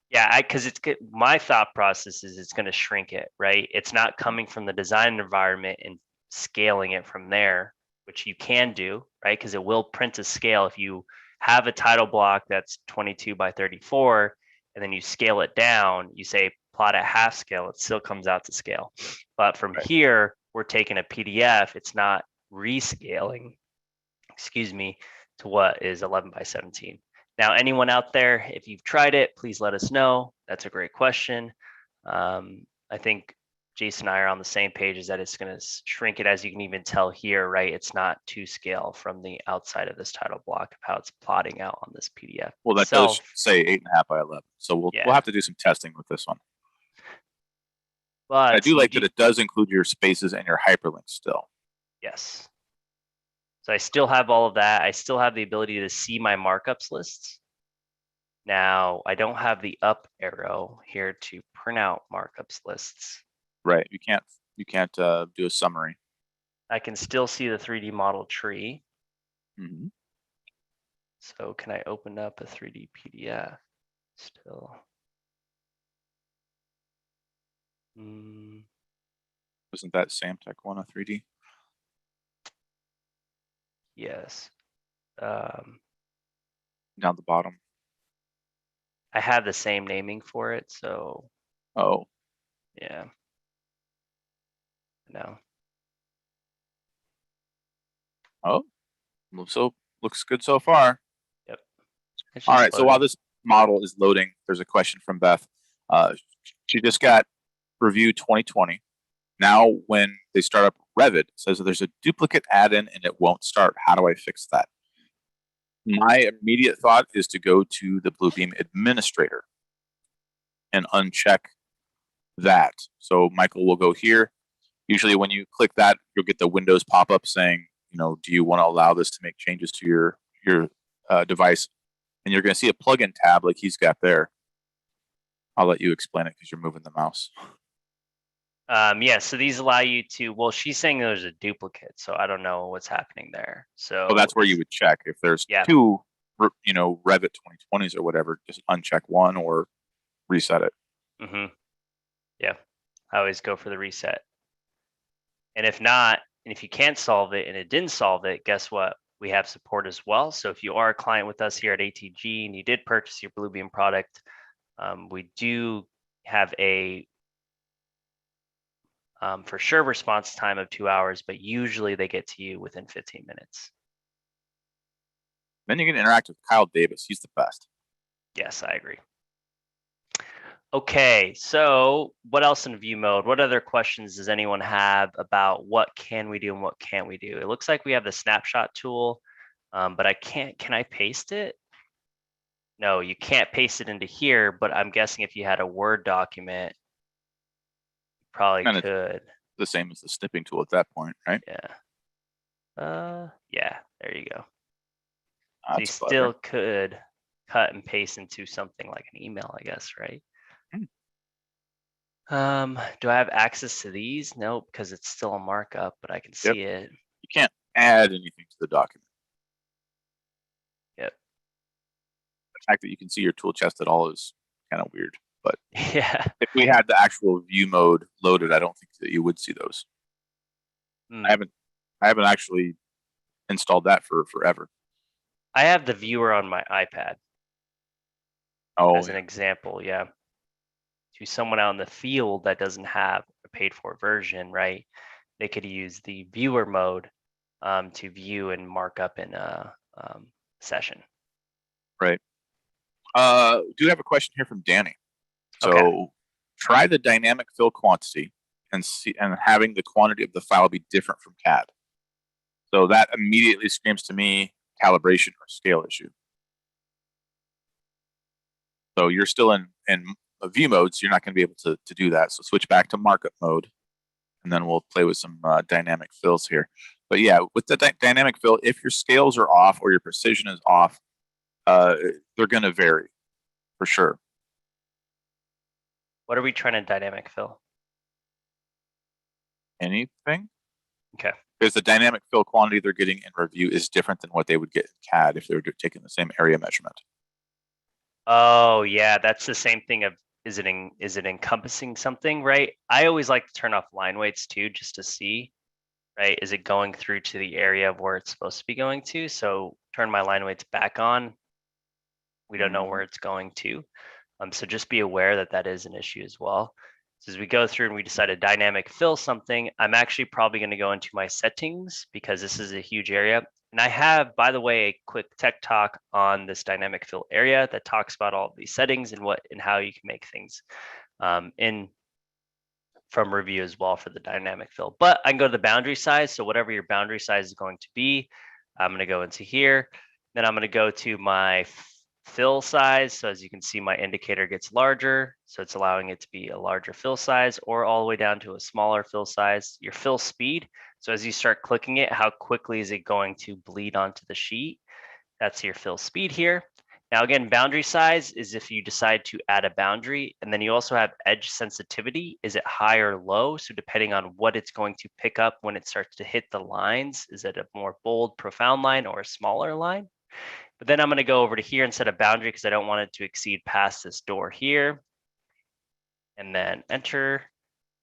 Yeah, because it's good. My thought process is it's going to shrink it, right? It's not coming from the design environment and scaling it from there, which you can do, right? Because it will print to scale. If you have a title block that's 22 by 34, and then you scale it down, you say plot at half scale, it still comes out to scale. But from Right. here, we're taking a PDF. It's not rescaling, excuse me, to what is 11 by 17. Now, anyone out there, if you've tried it, please let us know. That's a great question. I think Jason and I are on the same page, is that it's going to shrink it, as you can even tell here, right? It's not to scale from the outside of this title block of how it's plotting out on this PDF Well, that does itself. say 8.5 by 11. So we'll Yeah. have to do some testing with this one. But I do like that it does include your spaces and your hyperlinks still. Yes. So I still have all of that. I still have the ability to see my markups lists. Now, I don't have the up arrow here to print out markups lists. Right. You can't do a summary. I can still see the 3D model tree. Mm-hmm. So can I open up a 3D PDF still? Wasn't that Samtec one a 3D? Yes. Down the bottom. I have the same naming for it, so Oh. yeah. No. Oh. So looks good so far. Yep. All right. So while this model is loading, there's a question from Beth. She just got Review 2020. Now, when they start up Revit, it says that there's a duplicate add-in and it won't start. How do I fix that? My immediate thought is to go to the Bluebeam administrator and uncheck that. So Michael will go here. Usually when you click that, you'll get the Windows pop-up saying, do you want to allow this to make changes to your device? And you're going to see a plugin tab like he's got there. I'll let you explain it because you're moving the mouse. Yeah, so these allow you to, well, she's saying there's a duplicate, so I don't know what's happening there. So that's where you would check. If there's two, Revit 2020s or whatever, just uncheck one or reset it. Yeah, I always go for the reset. And if not, and if you can't solve it and it didn't solve it, guess what? We have support as well. So if you are a client with us here at ATG and you did purchase your Bluebeam product, we do have a for sure response time of 2 hours, but usually they get to you within 15 minutes. Then you can interact with Kyle Davis. He's the best. Yes, I agree. Okay, so what else in view mode? What other questions does anyone have about what can we do and what can't we do? It looks like we have the snapshot tool, but I can't, can I paste it? No, you can't paste it into here, but I'm guessing if you had a Word document, you probably could. The same as the snipping tool at that point, right? Yeah. Yeah, there you go. So you still could cut and paste into something like an email, I guess, right? Do I have access to these? Nope, because it's still a markup, but I can see it. You can't add anything to the document. Yep. The fact that you can see your tool chest at all is kind of weird, but yeah. If we had the actual view mode loaded, I don't think that you would see those. I haven't actually installed that for forever. I have the viewer on my iPad. As an example, yeah. To someone out in the field that doesn't have a paid for version, right? They could use the viewer mode to view and mark up in a session. Right. Do have a question here from Danny. So try the dynamic fill quantity and having the quantity of the file be different from CAD. So that immediately screams to me calibration or scale issue. So you're still in a view mode, so you're not going to be able to do that. So switch back to markup mode, and then we'll play with some dynamic fills here. But yeah, with the dynamic fill, if your scales are off or your precision is off, they're going to vary for sure. What are we trying to dynamic fill? Anything. Okay. Because the dynamic fill quantity they're getting in review is different than what they would get in CAD if they were taking the same area measurement. Oh yeah, that's the same thing of is it encompassing something, right? I always like to turn off line weights too, just to see, right? Is it going through to the area of where it's supposed to be going to? So turn my line weights back on. We don't know where it's going to. So just be aware that that is an issue as well. So as we go through and we decide to dynamic fill something, I'm actually probably going to go into my settings because this is a huge area. And I have, by the way, a quick tech talk on this dynamic fill area that talks about all of these settings and what and how you can make things in from review as well for the dynamic fill. But I can go to the boundary size. So whatever your boundary size is going to be, I'm going to go into here. Then I'm going to go to my fill size. So as you can see, my indicator gets larger. So it's allowing it to be a larger fill size or all the way down to a smaller fill size. Your fill speed. So as you start clicking it, how quickly is it going to bleed onto the sheet? That's your fill speed here. Now again, boundary size is if you decide to add a boundary, and then you also have edge sensitivity. Is it high or low? So depending on what it's going to pick up when it starts to hit the lines, is it a more bold, profound line or a smaller line? But then I'm going to go over to here and set a boundary because I don't want it to exceed past this door here. And then enter.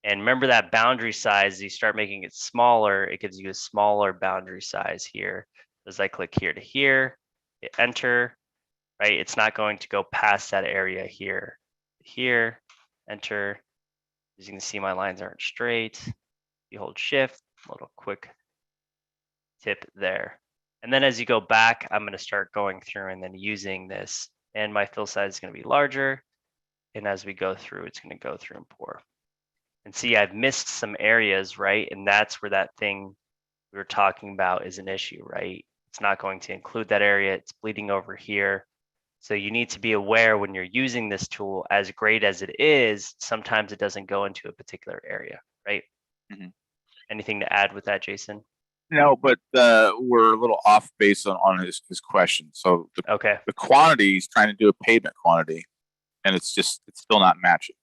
And remember that boundary size, you start making it smaller, it gives you a smaller boundary size here. As I click here to here, hit enter, right? It's not going to go past that area here. Here, enter. As you can see, my lines aren't straight. You hold shift, a little quick tip there. And then as you go back, I'm going to start going through and then using this. And my fill size is going to be larger. And as we go through, it's going to go through and pour. And see, I've missed some areas, right? And that's where that thing we were talking about is an issue, right? It's not going to include that area. It's bleeding over here. So you need to be aware when you're using this tool, as great as it is, sometimes it doesn't go into a particular area, right? Mhm. Anything to add with that, Jason? No, but we're a little off base on his question. So the quantity, he's trying to do a pavement quantity, and it's still not matching.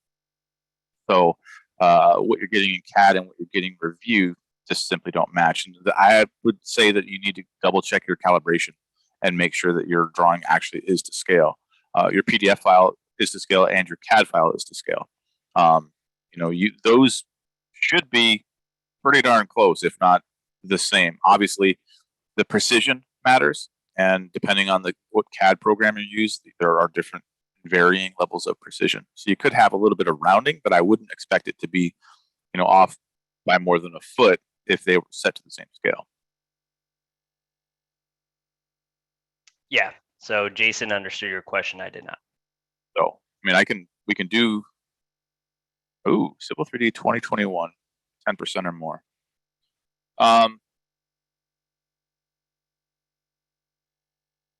So what you're getting in CAD and what you're getting in review just simply don't match. And I would say that you need to double check your calibration and make sure that your drawing actually is to scale. Your PDF file is to scale and your CAD file is to scale. Those should be pretty darn close, if not the same. Obviously, the precision matters, and depending on what CAD program you use, there are different varying levels of precision. So you could have a little bit of rounding, but I wouldn't expect it to be, off by more than a foot if they were set to the same scale. Yeah. So Jason understood your question. I did not. So, we can do, Civil 3D 2021, 10% or more.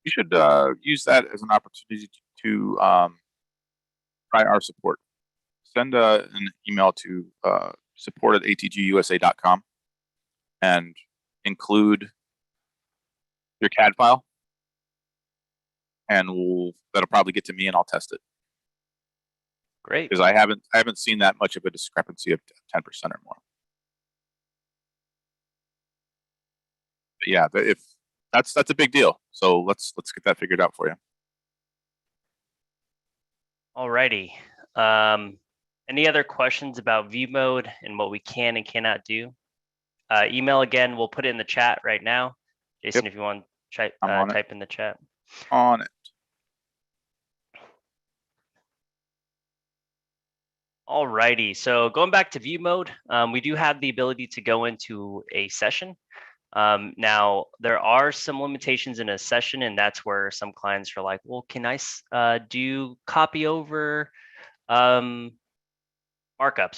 You should use that as an opportunity to try our support. Send an email to support@atgusa.com and include your CAD file, and that'll probably get to me and I'll test it. Great. Because I haven't seen that much of a discrepancy of 10% or more. But yeah, if that's a big deal. So let's get that figured out for you. Alrighty. Any other questions about view mode and what we can and cannot do? Email again, we'll put it in the chat right now. Jason, if you want to type in the chat. On it. Alrighty, so going back to view mode, we do have the ability to go into a session. Now, there are some limitations in a session, and that's where some clients are like, well, can I do copy over markups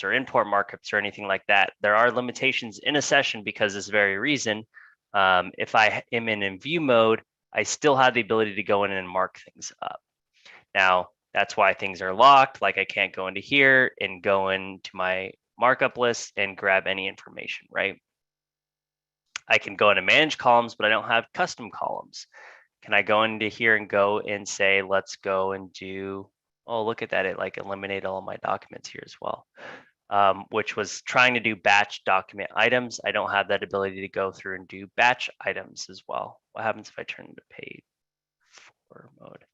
or import markups or anything like that? There are limitations in a session because of this very reason. If I am in view mode, I still have the ability to go in and mark things up. Now, that's why things are locked. Like I can't go into here and go into my markup list and grab any information, right? I can go into manage columns, but I don't have custom columns. Can I go into here and go and say, let's go and do, oh, look at that. It like eliminated all my documents here as well. which was trying to do batch document items. I don't have that ability to go through and do batch items as well. What happens if I turn into page 4 mode?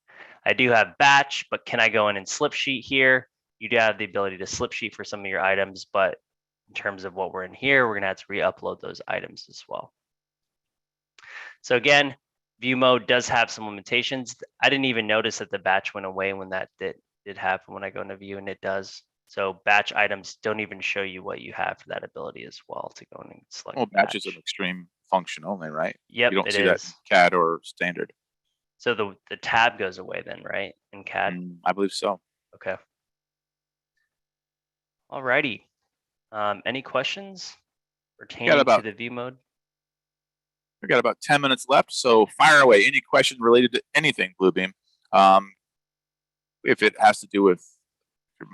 I do have batch, but can I go in and slip sheet here? You do have the ability to slip sheet for some of your items, but in terms of what we're in here, we're gonna have to re-upload those items as well. So again, view mode does have some limitations. I didn't even notice that the batch went away when that did happen when I go into view, and it does. So batch items don't even show you what you have for that ability as well to go in and select. Well, batch is an extreme function only, right? Yep, you don't it see is. that in CAD or standard. So the tab goes away then, right? In CAD? I believe so. Okay. Alrighty. Any questions pertaining to the view mode? We've got about 10 minutes left, so fire away. Any question related to anything, Bluebeam? If it has to do with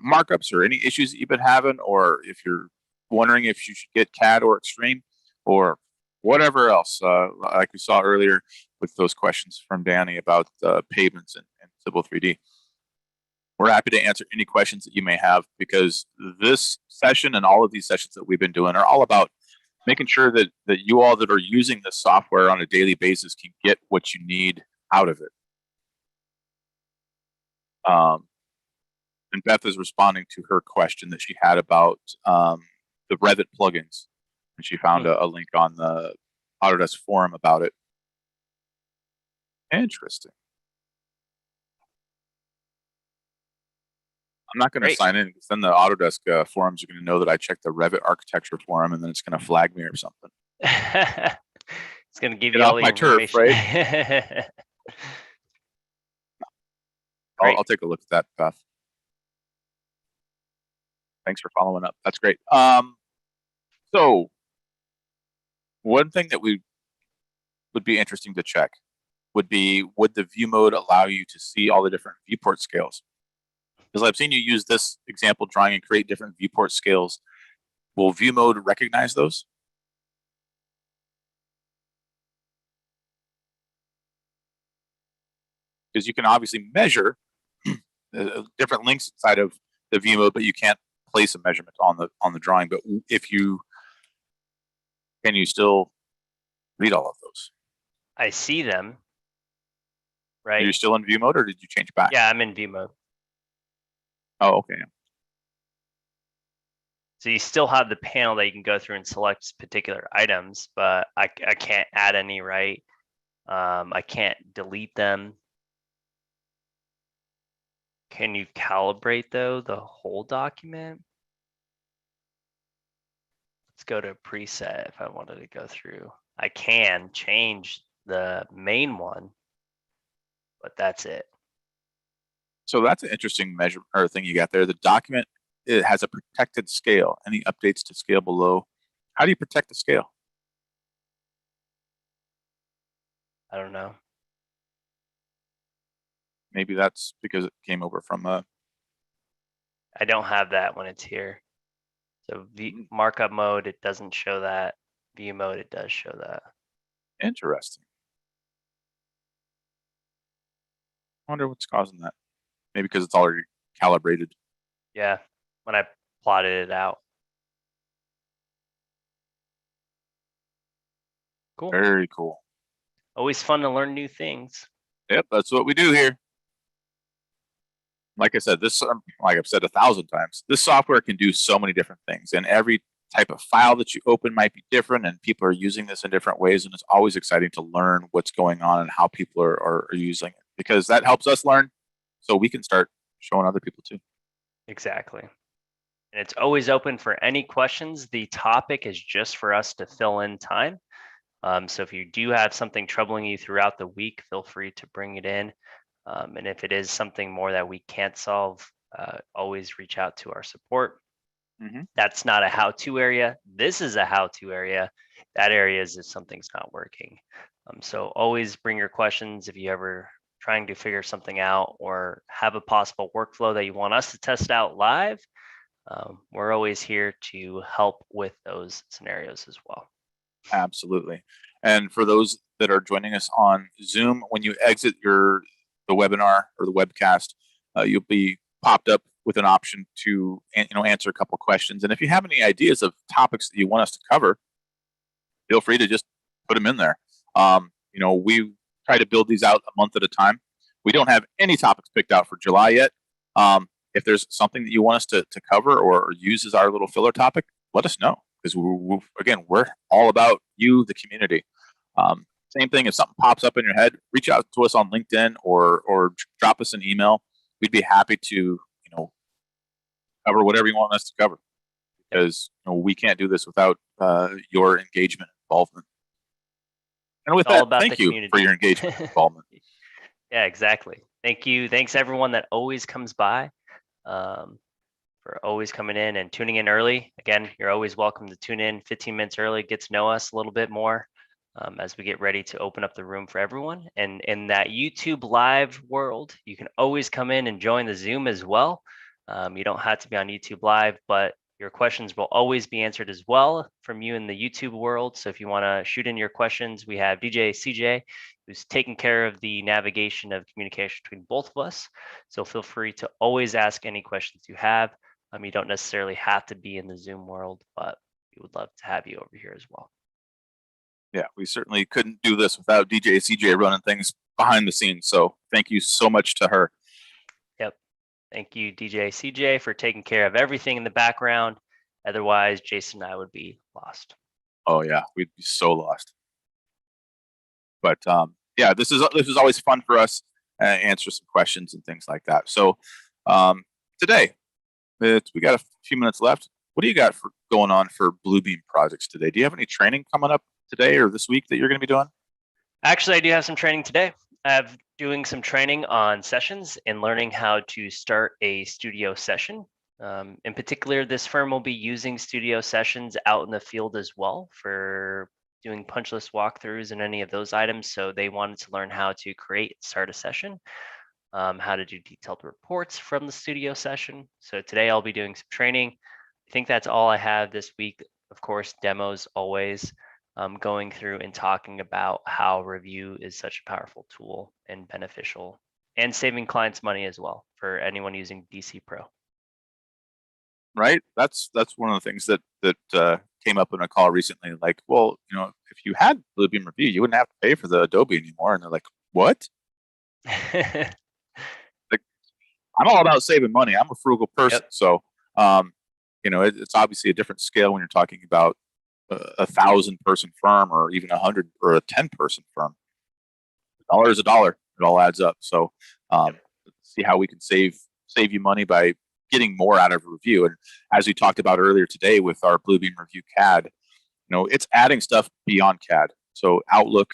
markups or any issues that you've been having, or if you're wondering if you should get CAD or Extreme, or whatever else, like we saw earlier with those questions from Danny about pavements and Civil 3D. We're happy to answer any questions that you may have, because this session and all of these sessions that we've been doing are all about making sure that you all that are using this software on a daily basis can get what you need out of it. And Beth is responding to her question that she had about the Revit plugins, and she found a link on the Autodesk forum about it. Interesting. I'm not going to sign in, because then the Autodesk forums are going to know that I checked the Revit architecture forum, and then it's going to flag me or something. It's going to give you all the information. Turf, right? I'll take a look at that, Beth. Thanks for following up. That's great. So one thing that would be interesting to check would be, would the view mode allow you to see all the different viewport scales? Because I've seen you use this example drawing and create different viewport scales. Will view mode recognize those? Because you can obviously measure different links inside of the view mode, but you can't place a measurement on the drawing. But if you can, you still read all of those? I see them. Right. Are you still in view mode, or did you change back? Yeah, I'm in view mode. Oh, okay. So you still have the panel that you can go through and select particular items, but I can't add any, right? I can't delete them. Can you calibrate though the whole document? Let's go to preset if I wanted to go through. I can change the main one, but that's it. So that's an interesting measure or thing you got there. The document, it has a protected scale. Any updates to scale below? How do you protect the scale? I don't know. Maybe that's because it came over from I don't have that when it's here. So markup mode, it doesn't show that. View mode, it does show that. Interesting. I wonder what's causing that. Maybe because it's already calibrated. Yeah, when I plotted it out. Cool. Very cool. Always fun to learn new things. Yep, that's what we do here. Like I said, like I've said 1,000 times, this software can do so many different things, and every type of file that you open might be different, and people are using this in different ways, and it's always exciting to learn what's going on and how people are using it, because that helps us learn, so we can start showing other people too. Exactly. And it's always open for any questions. The topic is just for us to fill in time. So if you do have something troubling you throughout the week, feel free to bring it in. And if it is something more that we can't solve, always reach out to our support. That's not a how-to area. This is a how-to area. That area is if something's not working. So always bring your questions if you ever trying to figure something out or have a possible workflow that you want us to test out live. We're always here to help with those scenarios as well. Absolutely. And for those that are joining us on Zoom, when you exit the webinar or the webcast, you'll be popped up with an option to answer a couple questions. And if you have any ideas of topics that you want us to cover, feel free to just put them in there. We try to build these out a month at a time. We don't have any topics picked out for July yet. If there's something that you want us to cover or use as our little filler topic, let us know, because again, we're all about you, the community. Same thing, if something pops up in your head, reach out to us on LinkedIn or drop us an email. We'd be happy to cover whatever you want us to cover, because we can't do this without your engagement and involvement. And with that, thank you for your engagement and involvement. Yeah, exactly. Thank you. Thanks everyone that always comes by, for always coming in and tuning in early. Again, you're always welcome to tune in 15 minutes early, get to know us a little bit more as we get ready to open up the room for everyone. And in that YouTube live world, you can always come in and join the Zoom as well. You don't have to be on YouTube live, but your questions will always be answered as well from you in the YouTube world. So if you want to shoot in your questions, we have DJ CJ, who's taking care of the navigation of communication between both of us. So feel free to always ask any questions you have. You don't necessarily have to be in the Zoom world, but we would love to have you over here as well. Yeah, we certainly couldn't do this without DJ CJ running things behind the scenes. So thank you so much to her. Yep. Thank you, DJ CJ, for taking care of everything in the background. Otherwise, Jason and I would be lost. Oh yeah, we'd be so lost. But yeah, this is always fun for us. Answer some questions and things like that. So today, we got a few minutes left. What do you got going on for Bluebeam projects today? Do you have any training coming up today or this week that you're going to be doing? Actually, I do have some training today. I'm doing some training on sessions and learning how to start a studio session. In particular, this firm will be using studio sessions out in the field as well for doing punch list walkthroughs and any of those items. So they wanted to learn how to start a session, how to do detailed reports from the studio session. So today I'll be doing some training. I think that's all I have this week. Of course, demos always, going through and talking about how review is such a powerful tool and beneficial, and saving clients money as well for anyone using DC Pro. Right. That's one of the things that came up in a call recently. Like, well, if you had Bluebeam Review, you wouldn't have to pay for the Adobe anymore. And they're like, what? Like, I'm all about saving money. I'm a frugal person. Yep. So, it's obviously a different scale when you're talking about a 1,000-person firm or even 100 or a 10-person firm. A dollar is a dollar. It all adds up. So, see how we can save you money by getting more out of review. And as we talked about earlier today with our Bluebeam Review CAD, it's adding stuff beyond CAD. So Outlook,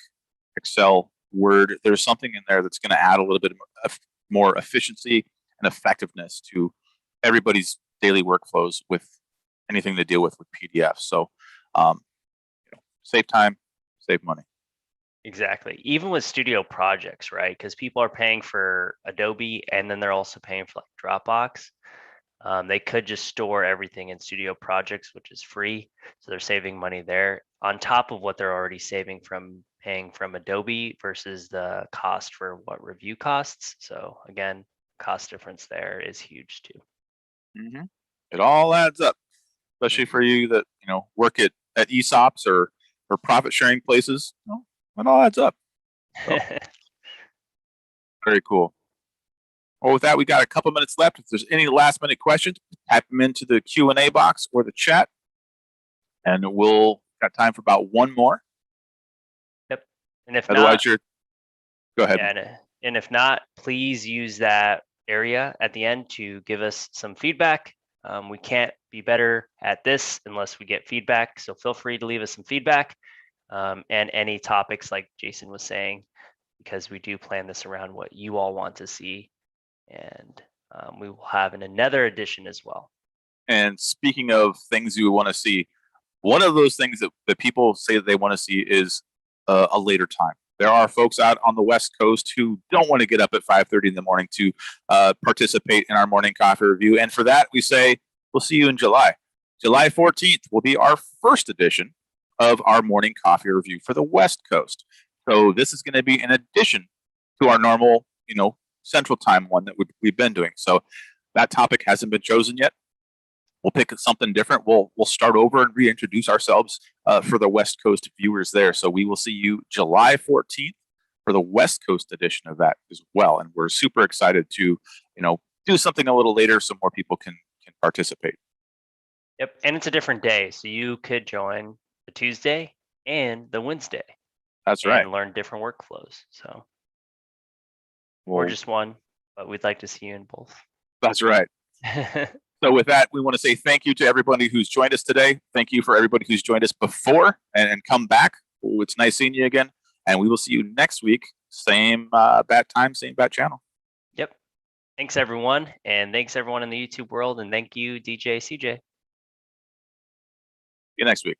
Excel, Word, there's something in there that's going to add a little bit of more efficiency and effectiveness to everybody's daily workflows with anything they deal with PDFs. So, save time, save money. Exactly. Even with studio projects, right? Because people are paying for Adobe and then they're also paying for like Dropbox. They could just store everything in studio projects, which is free. So they're saving money there on top of what they're already saving from paying from Adobe versus the cost for what review costs. So again, cost difference there is huge too. Mm-hmm. It all adds up, especially for you that work at ESOPs or profit sharing places. It all adds up. So, very cool. Well, with that, we got a couple minutes left. If there's any last minute questions, type them into the Q&A box or the chat, and we'll got time for about one more. Yep. And if otherwise, not, go ahead. Yeah, and if not, please use that area at the end to give us some feedback. We can't be better at this unless we get feedback. So feel free to leave us some feedback, and any topics like Jason was saying, because we do plan this around what you all want to see. And we will have another edition as well. And speaking of things you want to see, one of those things that people say that they want to see is a later time. There are folks out on the West Coast who don't want to get up at 5:30 in the morning to participate in our morning coffee review. And for that, we say, we'll see you in July. July 14th will be our first edition of our morning coffee review for the West Coast. So this is going to be in addition to our normal, Central Time one that we've been doing. So that topic hasn't been chosen yet, we'll pick something different. We'll start over and reintroduce ourselves for the West Coast viewers there. So we will see you July 14th for the West Coast edition of that as well. And we're super excited to, do something a little later so more people can participate. Yep, and it's a different day, so you could join the Tuesday and the Wednesday. That's right. And learn different workflows. So, Well, or just one, but we'd like to see you in both. That's right. So with that, we want to say thank you to everybody who's joined us today. Thank you for everybody who's joined us before and come back. It's nice seeing you again. And we will see you next week. Same bat time, same bat channel. Yep. Thanks, everyone. And thanks, everyone in the YouTube world. And thank you, DJ CJ. See you next week.